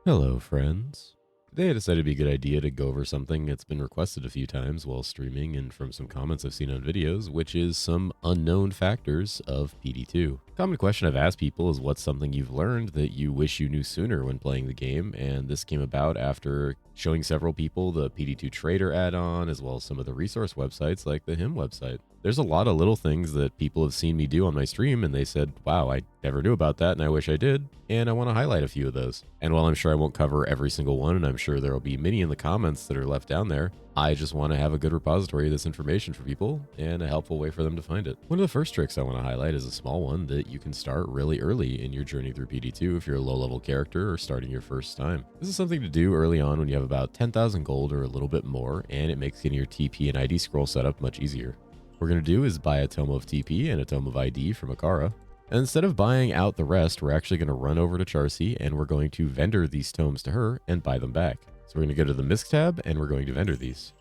Hello, friends. Today I decided it'd be a good idea to go over something that's been requested a few times while streaming and from some comments I've seen on videos, which is some unknown factors of PD2. Common question I've asked people is what's something you've learned that you wish you knew sooner when playing the game, and this came about after showing several people the PD2 Trader add-on as well as some of the resource websites like the Hiim website. There's a lot of little things that people have seen me do on my stream and they said, wow, I never knew about that and I wish I did, and I want to highlight a few of those. And while I'm sure I won't cover every single one, and I'm sure there will be many in the comments that are left down there, I just want to have a good repository of this information for people and a helpful way for them to find it. One of the first tricks I want to highlight is a small one that you can start really early in your journey through PD2 if you're a low-level character or starting your first time. This is something to do early on when you have about 10,000 gold or a little bit more, and it makes getting your TP and ID scroll setup much easier. What we're going to do is buy a tome of TP and a tome of ID from Akara. And instead of buying out the rest, we're actually going to run over to Charcy and we're going to vendor these tomes to her and buy them back. So we're going to go to the MISC tab and we're going to vendor these.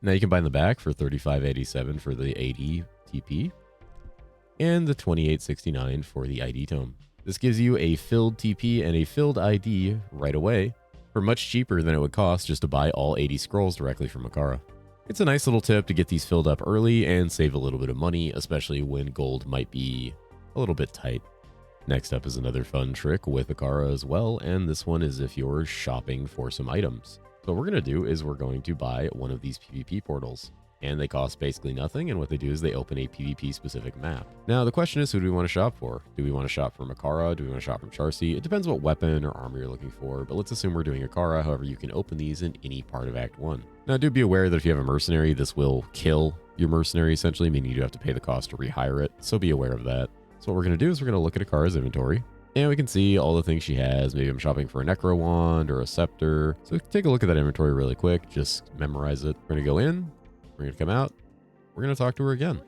Now you can buy them back for $35.87 for the AD TP and the $28.69 for the ID tome. This gives you a filled TP and a filled ID right away for much cheaper than it would cost just to buy all 80 scrolls directly from Akara. It's a nice little tip to get these filled up early and save a little bit of money, especially when gold might be a little bit tight. Next up is another fun trick with Akara as well, and this one is if you're shopping for some items. So what we're going to do is we're going to buy one of these PvP portals, and they cost basically nothing, and what they do is they open a PvP specific map. Now the question is, who do we want to shop for? Do we want to shop from Akara? Do we want to shop from Charcy? It depends what weapon or armor you're looking for, but let's assume we're doing Akara. However, you can open these in any part of Act 1. Now do be aware that if you have a mercenary, this will kill your mercenary essentially, meaning you do have to pay the cost to rehire it, so be aware of that. So what we're going to do is we're going to look at Akara's inventory, and we can see all the things she has. Maybe I'm shopping for a Necro Wand or a Scepter. So take a look at that inventory really quick. Just memorize it. We're going to go in. We're going to come out. We're going to talk to her again.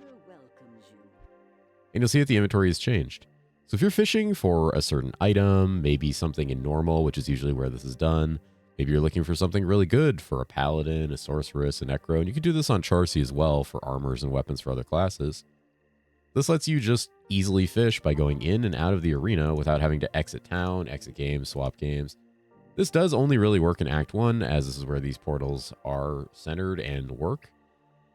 And you'll see that the inventory has changed. So if you're fishing for a certain item, maybe something in normal, which is usually where this is done. Maybe you're looking for something really good for a Paladin, a Sorceress, a Necro. And you can do this on Charcy as well for armors and weapons for other classes. This lets you just easily fish by going in and out of the arena without having to exit town, exit games, swap games. This does only really work in Act 1, as this is where these portals are centered and work.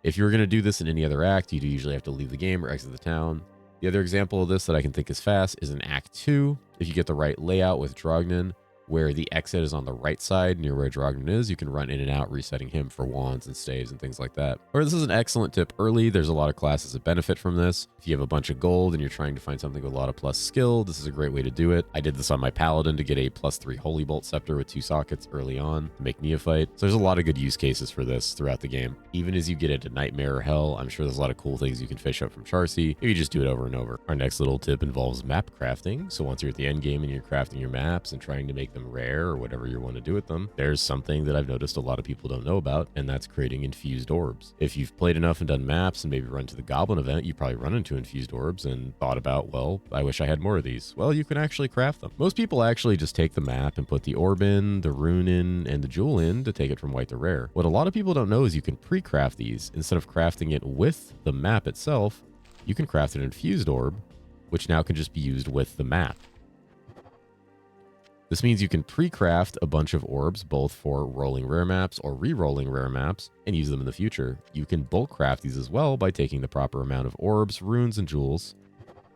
If you were going to do this in any other act, you do usually have to leave the game or exit the town. The other example of this that I can think is fast is in Act 2. If you get the right layout with Drognin, where the exit is on the right side near where Drognin is, you can run in and out, resetting him for wands and staves and things like that. Or this is an excellent tip early. There's a lot of classes that benefit from this. If you have a bunch of gold and you're trying to find something with a lot of plus skill, this is a great way to do it. I did this on my Paladin to get a +3 Holy Bolt Scepter with 2 sockets early on to make Neophyte. So there's a lot of good use cases for this throughout the game. Even as you get into Nightmare or Hell, I'm sure there's a lot of cool things you can fish up from Charcy if you just do it over and over. Our next little tip involves map crafting. So once you're at the end game and you're crafting your maps and trying to make them rare or whatever you want to do with them, there's something that I've noticed a lot of people don't know about, and that's creating infused orbs. If you've played enough and done maps and maybe run to the Goblin event, you probably run into infused orbs and thought about, well, I wish I had more of these. Well, you can actually craft them. Most people actually just take the map and put the orb in, the rune in, and the jewel in to take it from white to rare. What a lot of people don't know is you can pre-craft these. Instead of crafting it with the map itself, you can craft an infused orb, which now can just be used with the map. This means you can pre-craft a bunch of orbs, both for rolling rare maps or re-rolling rare maps, and use them in the future. You can bulk craft these as well by taking the proper amount of orbs, runes, and jewels,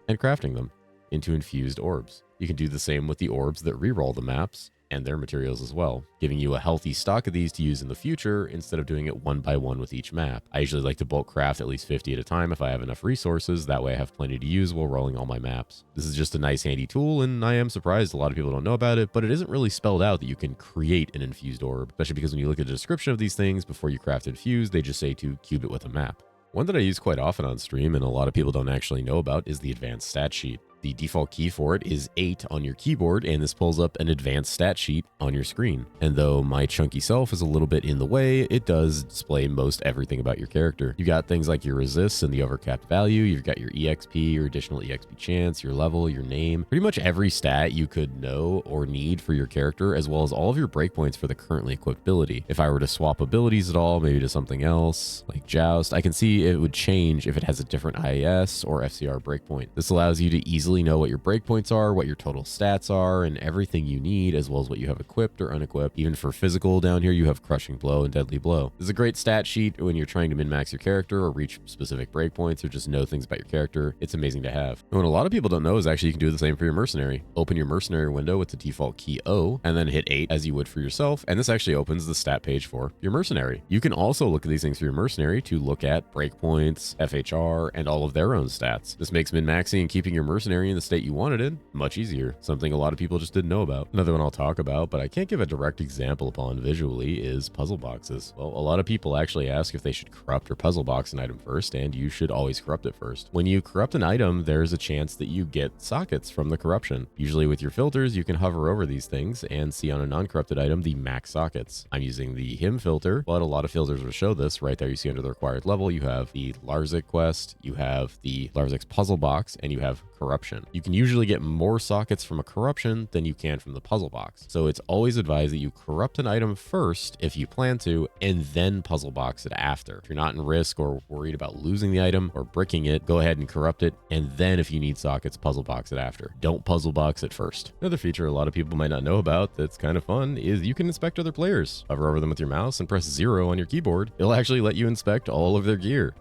and crafting them into infused orbs. You can do the same with the orbs that re-roll the maps and their materials as well, giving you a healthy stock of these to use in the future instead of doing it one by one with each map. I usually like to bulk craft at least 50 at a time if I have enough resources. That way I have plenty to use while rolling all my maps. This is just a nice handy tool, and I am surprised a lot of people don't know about it, but it isn't really spelled out that you can create an infused orb, especially because when you look at the description of these things before you craft infused, they just say to cube it with a map. One that I use quite often on stream and a lot of people don't actually know about is the advanced stat sheet. The default key for it is 8 on your keyboard, and this pulls up an advanced stat sheet on your screen. And though my chunky self is a little bit in the way, it does display most everything about your character. You got things like your resists and the overcapped value, you've got your EXP, your additional EXP chance, your level, your name, pretty much every stat you could know or need for your character, as well as all of your breakpoints for the currently equipped ability. If I were to swap abilities at all, maybe to something else, like Joust, I can see it would change if it has a different IAS or FCR breakpoint. This allows you to easily easily know what your breakpoints are, what your total stats are, and everything you need, as well as what you have equipped or unequipped. Even for physical down here, you have Crushing Blow and Deadly Blow. This is a great stat sheet when you're trying to min-max your character or reach specific breakpoints or just know things about your character. It's amazing to have. And what a lot of people don't know is actually you can do the same for your mercenary. Open your mercenary window with the default key O and then hit 8 as you would for yourself, and this actually opens the stat page for your mercenary. You can also look at these things for your mercenary to look at breakpoints, FHR, and all of their own stats. This makes min-maxing and keeping your mercenary in the state you want it in much easier, something a lot of people just didn't know about. Another one I'll talk about, but I can't give a direct example upon visually, is puzzle boxes. Well, a lot of people actually ask if they should corrupt or puzzle box an item first, and you should always corrupt it first. When you corrupt an item, there's a chance that you get sockets from the corruption. Usually with your filters, you can hover over these things and see on a non-corrupted item the max sockets. I'm using the Hiim filter, but a lot of filters will show this. Right there you see under the required level, you have the Larzik quest, you have the Larzik's puzzle box, and you have corruption. You can usually get more sockets from a corruption than you can from the puzzle box. So it's always advised that you corrupt an item first if you plan to, and then puzzle box it after. If you're not in risk or worried about losing the item or bricking it, go ahead and corrupt it, and then if you need sockets, puzzle box it after. Don't puzzle box it first. Another feature a lot of people might not know about that's kind of fun is you can inspect other players. Hover over them with your mouse and press 0 on your keyboard. It'll actually let you inspect all of their gear.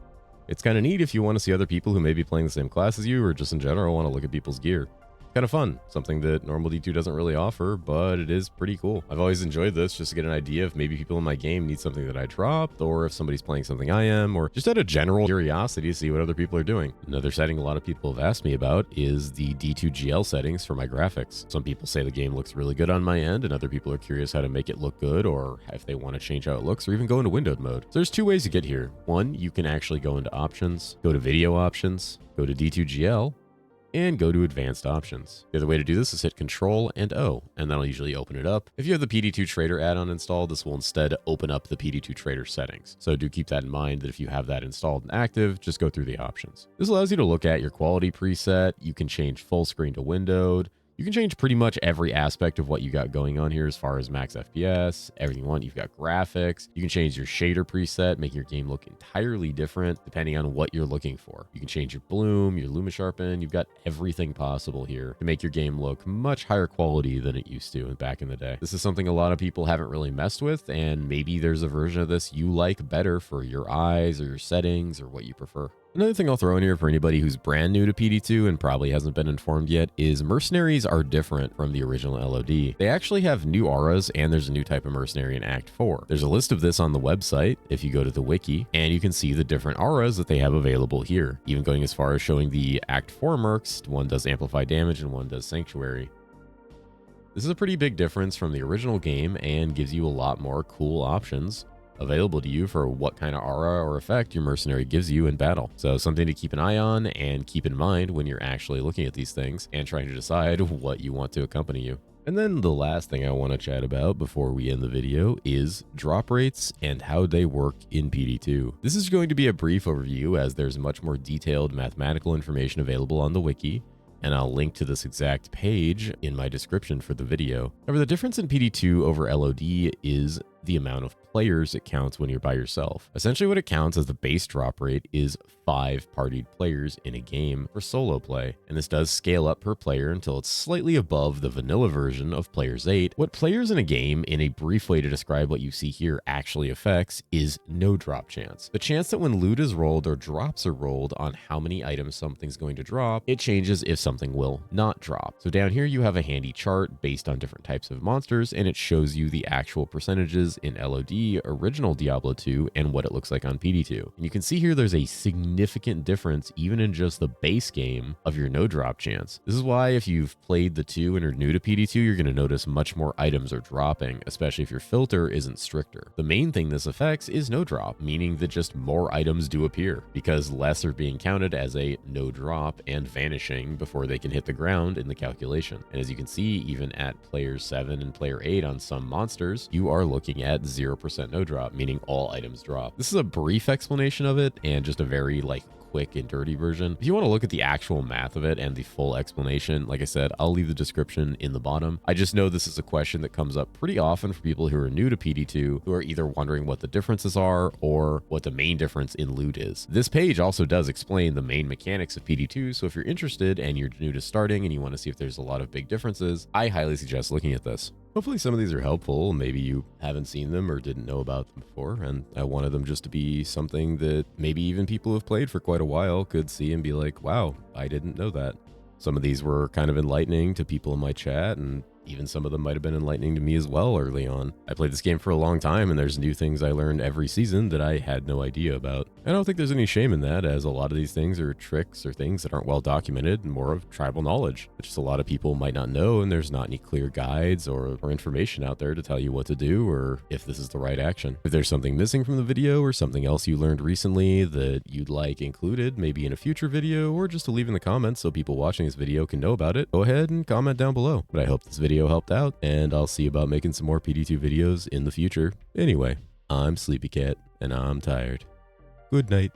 It's kind of neat if you want to see other people who may be playing the same class as you or just in general want to look at people's gear. Kind of fun, something that normal D2 doesn't really offer, but it is pretty cool. I've always enjoyed this just to get an idea if maybe people in my game need something that I dropped, or if somebody's playing something I am, or just out of general curiosity to see what other people are doing. Another setting a lot of people have asked me about is the D2 GL settings for my graphics. Some people say the game looks really good on my end, and other people are curious how to make it look good, or if they want to change how it looks, or even go into windowed mode. So there's two ways to get here. One, you can actually go into options, go to video options, go to D2 GL, and go to advanced options. The other way to do this is hit Control and O, and that'll usually open it up. If you have the PD2 Trader add-on installed, this will instead open up the PD2 Trader settings. So do keep that in mind that if you have that installed and active, just go through the options. This allows you to look at your quality preset. You can change full screen to windowed. You can change pretty much every aspect of what you got going on here as far as max FPS, everything you want. You've got graphics. You can change your shader preset, making your game look entirely different depending on what you're looking for. You can change your bloom, your luma sharpen. You've got everything possible here to make your game look much higher quality than it used to back in the day. This is something a lot of people haven't really messed with, and maybe there's a version of this you like better for your eyes or your settings or what you prefer. Another thing I'll throw in here for anybody who's brand new to PD2 and probably hasn't been informed yet is mercenaries are different from the original LOD. They actually have new auras, and there's a new type of mercenary in Act 4. There's a list of this on the website if you go to the wiki, and you can see the different auras that they have available here, even going as far as showing the Act 4 mercs. One does amplify damage and one does sanctuary. This is a pretty big difference from the original game and gives you a lot more cool options available to you for what kind of aura or effect your mercenary gives you in battle. So something to keep an eye on and keep in mind when you're actually looking at these things and trying to decide what you want to accompany you. And then the last thing I want to chat about before we end the video is drop rates and how they work in PD2. This is going to be a brief overview as there's much more detailed mathematical information available on the wiki, and I'll link to this exact page in my description for the video. However, the difference in PD2 over LOD is the amount of players it counts when you're by yourself. Essentially what it counts as the base drop rate is 5 partied players in a game for solo play, and this does scale up per player until it's slightly above the vanilla version of players 8. What players in a game, in a brief way to describe what you see here, actually affects is no drop chance. The chance that when loot is rolled or drops are rolled on how many items something's going to drop, it changes if something will not drop. So down here you have a handy chart based on different types of monsters, and it shows you the actual percentages in LOD, original Diablo 2, and what it looks like on PD2. And you can see here there's a significant difference even in just the base game of your no drop chance. This is why if you've played the 2 and are new to PD2, you're going to notice much more items are dropping, especially if your filter isn't stricter. The main thing this affects is no drop, meaning that just more items do appear because less are being counted as a no drop and vanishing before they can hit the ground in the calculation. And as you can see, even at player 7 and player 8 on some monsters, you are looking at 0% no drop, meaning all items drop. This is a brief explanation of it and just a very quick and dirty version. If you want to look at the actual math of it and the full explanation, like I said, I'll leave the description in the bottom. I just know this is a question that comes up pretty often for people who are new to PD2, who are either wondering what the differences are or what the main difference in loot is. This page also does explain the main mechanics of PD2, so if you're interested and you're new to starting and you want to see if there's a lot of big differences, I highly suggest looking at this. Hopefully some of these are helpful. Maybe you haven't seen them or didn't know about them before, and I wanted them just to be something that maybe even people who have played for quite a while could see and be like, wow, I didn't know that. Some of these were kind of enlightening to people in my chat, and even some of them might have been enlightening to me as well early on. I played this game for a long time, and there's new things I learned every season that I had no idea about. I don't think there's any shame in that, as a lot of these things are tricks or things that aren't well documented and more of tribal knowledge, which just a lot of people might not know, and there's not any clear guides or information out there to tell you what to do or if this is the right action. If there's something missing from the video or something else you learned recently that you'd like included, maybe in a future video, or just to leave in the comments so people watching this video can know about it, go ahead and comment down below. But I hope this video helped out, and I'll see about making some more PD2 videos in the future. Anyway, I'm Sleepy Cat, and I'm tired. Good night.